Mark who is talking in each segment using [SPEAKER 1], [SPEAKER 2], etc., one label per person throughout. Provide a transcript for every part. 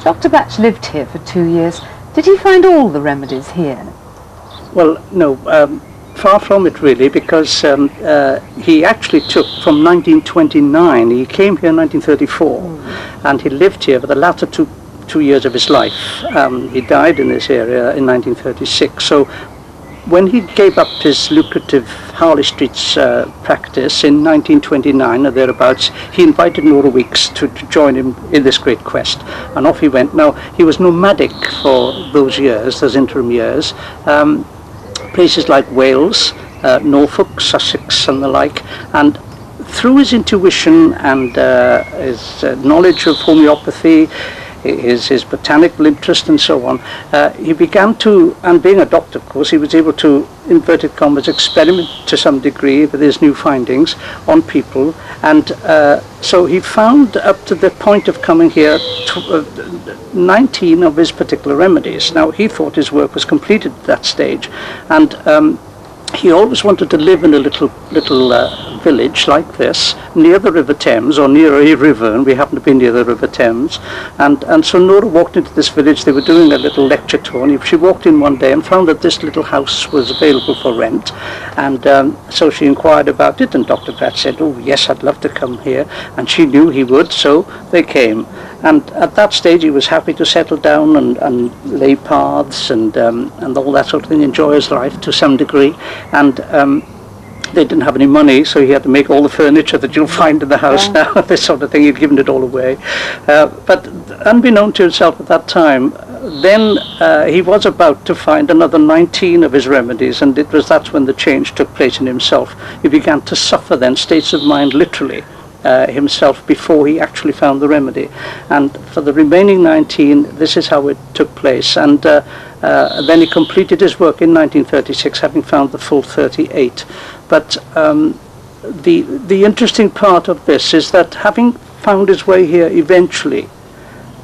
[SPEAKER 1] Dr Bach lived here for 2 years. Did he find all the remedies here?
[SPEAKER 2] Well, no, far from it really, because he actually took from 1929, he came here in 1934, and he lived here for the latter two years of his life. He died in this area in 1936, so when he gave up his lucrative Harley Street's practice in 1929 or thereabouts, he invited Nora Weeks to join him in this great quest, and off he went. Now, he was nomadic for those years, those interim years, places like Wales, Norfolk, Sussex and the like, and through his intuition and his knowledge of homeopathy, his botanical interest and so on, he began to, and being a doctor of course, he was able to, inverted commas, experiment to some degree with his new findings on people, and so he found, up to the point of coming here, 19 of his particular remedies. Now, he thought his work was completed at that stage, and he always wanted to live in a little village like this, near the River Thames, or near a river, and we happened to be near the River Thames. And so Nora walked into this village. They were doing a little lecture tour, and she walked in one day and found that this little house was available for rent. And so she inquired about it, and Dr Bach said, "Oh yes, I'd love to come here." And she knew he would, so they came. And at that stage he was happy to settle down and lay paths and all that sort of thing, enjoy his life to some degree. And they didn't have any money, so he had to make all the furniture that you'll find in the house now, this sort of thing. He'd given it all away. But unbeknown to himself at that time, then he was about to find another 19 of his remedies, and that's when the change took place in himself. He began to suffer then, states of mind literally, himself, before he actually found the remedy. And for the remaining 19, this is how it took place. And then he completed his work in 1936, having found the full 38. But the interesting part of this is that, having found his way here eventually,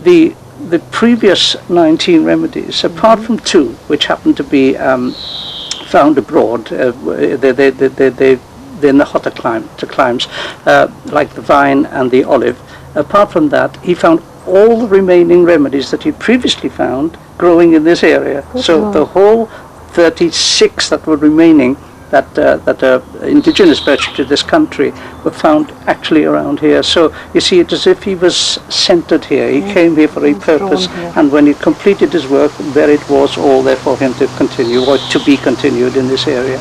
[SPEAKER 2] the previous 19 remedies, apart from 2 which happened to be found abroad, they're in the hotter climes, like the vine and the olive. Apart from that, he found all the remaining remedies that he previously found growing in this area. So the whole 36 that were remaining, that are indigenous virtually to this country, were found actually around here. So you see, it's as if he was centered here. He came here for a purpose, and when he completed his work, there it was all there for him to continue, or to be continued in this area.